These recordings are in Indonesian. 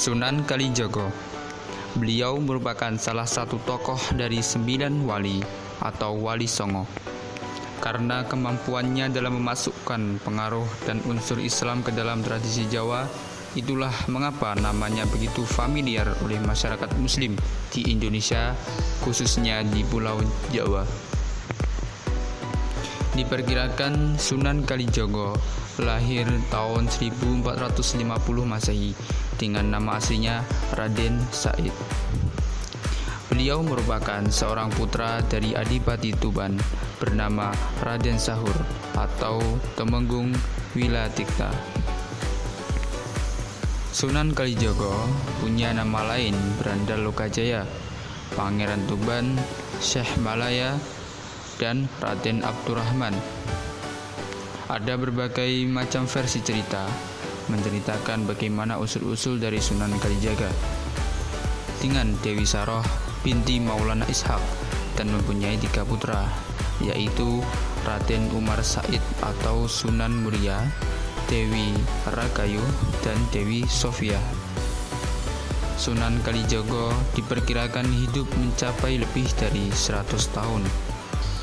Sunan Kalijaga. Beliau merupakan salah satu tokoh dari 9 wali atau wali songo. Karena kemampuannya dalam memasukkan pengaruh dan unsur Islam ke dalam tradisi Jawa, itulah mengapa namanya begitu familiar oleh masyarakat Muslim di Indonesia, khususnya di Pulau Jawa. Diperkirakan Sunan Kalijaga lahir tahun 1450 Masehi dengan nama aslinya Raden Said. Beliau merupakan seorang putra dari Adipati Tuban bernama Raden Sahur atau Temenggung Wilatikta. Sunan Kalijaga punya nama lain Brandal Lokajaya, Pangeran Tuban, Syekh Malaya, dan Raden Abdurrahman. Ada berbagai macam versi cerita menceritakan bagaimana usul-usul dari Sunan Kalijaga dengan Dewi Saroh binti Maulana Ishak dan mempunyai 3 putra, yaitu Raden Umar Said atau Sunan Muria, Dewi Ragayu, dan Dewi Sofia. Sunan Kalijaga diperkirakan hidup mencapai lebih dari 100 tahun.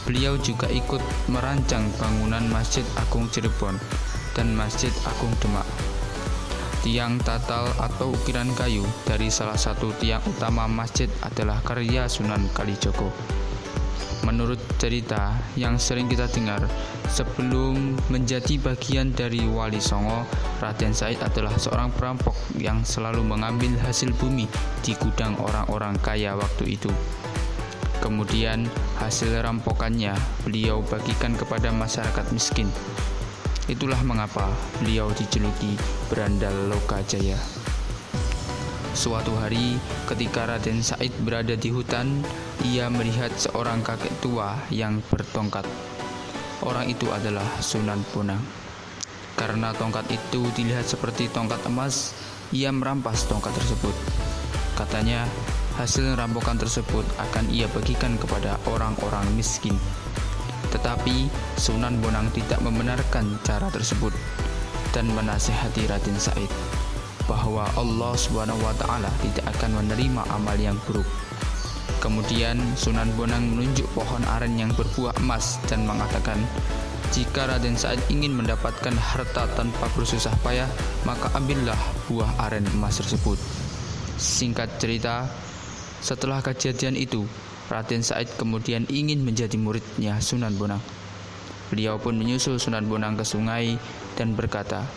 Beliau juga ikut merancang bangunan Masjid Agung Cirebon dan Masjid Agung Demak. Tiang tatal atau ukiran kayu dari salah satu tiang utama masjid adalah karya Sunan Kalijaga. Menurut cerita yang sering kita dengar, sebelum menjadi bagian dari Wali Songo, Raden Said adalah seorang perampok yang selalu mengambil hasil bumi di gudang orang-orang kaya waktu itu. Kemudian hasil rampokannya beliau bagikan kepada masyarakat miskin. Itulah mengapa beliau dijuluki Brandal Lokajaya. Suatu hari ketika Raden Said berada di hutan, ia melihat seorang kakek tua yang bertongkat. Orang itu adalah Sunan Bonang. Karena tongkat itu dilihat seperti tongkat emas, ia merampas tongkat tersebut. Katanya, hasil rampokan tersebut akan ia bagikan kepada orang-orang miskin. Tetapi Sunan Bonang tidak membenarkan cara tersebut dan menasihati Raden Said bahwa Allah Subhanahu wa Ta'ala tidak akan menerima amal yang buruk. Kemudian Sunan Bonang menunjuk pohon aren yang berbuah emas dan mengatakan, jika Raden Said ingin mendapatkan harta tanpa bersusah payah, maka ambillah buah aren emas tersebut. Singkat cerita, setelah kejadian itu, Raden Said kemudian ingin menjadi muridnya Sunan Bonang. Beliau pun menyusul Sunan Bonang ke sungai dan berkata,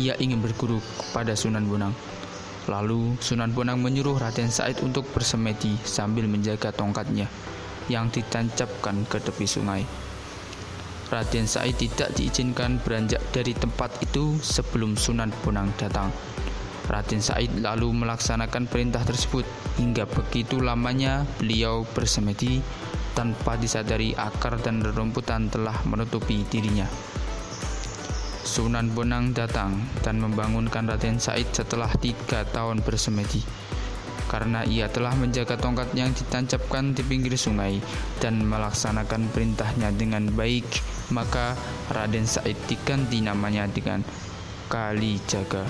ia ingin berguru kepada Sunan Bonang. Lalu Sunan Bonang menyuruh Raden Said untuk bersemedi sambil menjaga tongkatnya yang ditancapkan ke tepi sungai. Raden Said tidak diizinkan beranjak dari tempat itu sebelum Sunan Bonang datang. Raden Said lalu melaksanakan perintah tersebut hingga begitu lamanya beliau bersemedi tanpa disadari akar dan rerumputan telah menutupi dirinya. Sunan Bonang datang dan membangunkan Raden Said setelah 3 tahun bersemedi. Karena ia telah menjaga tongkat yang ditancapkan di pinggir sungai dan melaksanakan perintahnya dengan baik, maka Raden Said diganti namanya dengan Kalijaga.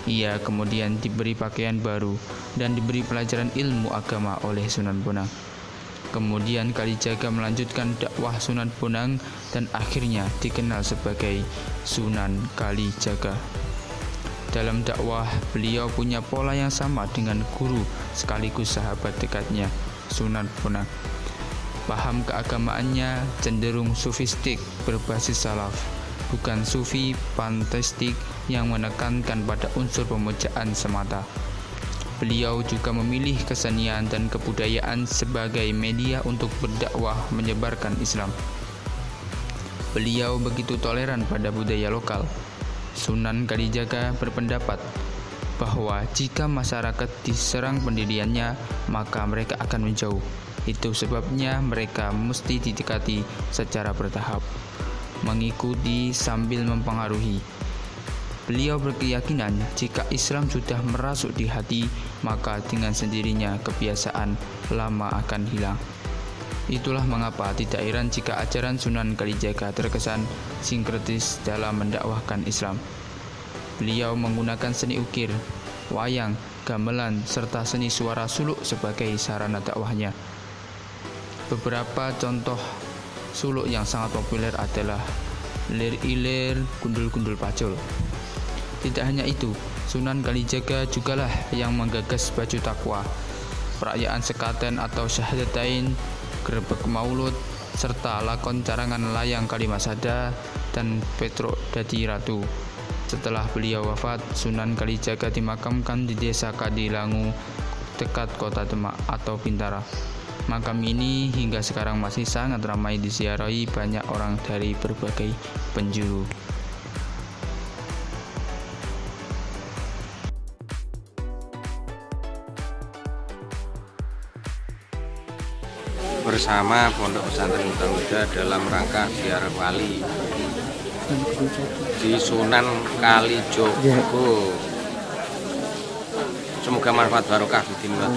Ia kemudian diberi pakaian baru dan diberi pelajaran ilmu agama oleh Sunan Bonang. Kemudian Kalijaga melanjutkan dakwah Sunan Bonang dan akhirnya dikenal sebagai Sunan Kalijaga. Dalam dakwah, beliau punya pola yang sama dengan guru sekaligus sahabat dekatnya, Sunan Bonang. Paham keagamaannya cenderung sufistik berbasis salaf, bukan sufi panteistik yang menekankan pada unsur pemujaan semata. Beliau juga memilih kesenian dan kebudayaan sebagai media untuk berdakwah menyebarkan Islam. Beliau begitu toleran pada budaya lokal. Sunan Kalijaga berpendapat bahwa jika masyarakat diserang pendiriannya, maka mereka akan menjauh. Itu sebabnya mereka mesti didekati secara bertahap, mengikuti sambil mempengaruhi. Beliau berkeyakinan jika Islam sudah merasuk di hati, maka dengan sendirinya kebiasaan lama akan hilang. Itulah mengapa tidak heran jika ajaran Sunan Kalijaga terkesan sinkretis dalam mendakwahkan Islam. Beliau menggunakan seni ukir, wayang, gamelan, serta seni suara suluk sebagai sarana dakwahnya. Beberapa contoh suluk yang sangat populer adalah Lir Ilir, Gundul-Gundul Pacul. Tidak hanya itu, Sunan Kalijaga jugalah yang menggagas baju takwa, perayaan sekaten atau syahadatain, grebek maulud, serta lakon carangan layang Kalimasada dan Petruk Dadi Ratu. Setelah beliau wafat, Sunan Kalijaga dimakamkan di Desa Kadilangu, dekat kota Demak atau Bintara. Makam ini hingga sekarang masih sangat ramai diziarahi banyak orang dari berbagai penjuru. Bersama Pondok Pesantren Huda dalam rangka ziarah wali di Sunan Kalijogo. Semoga manfaat barokah di dunia.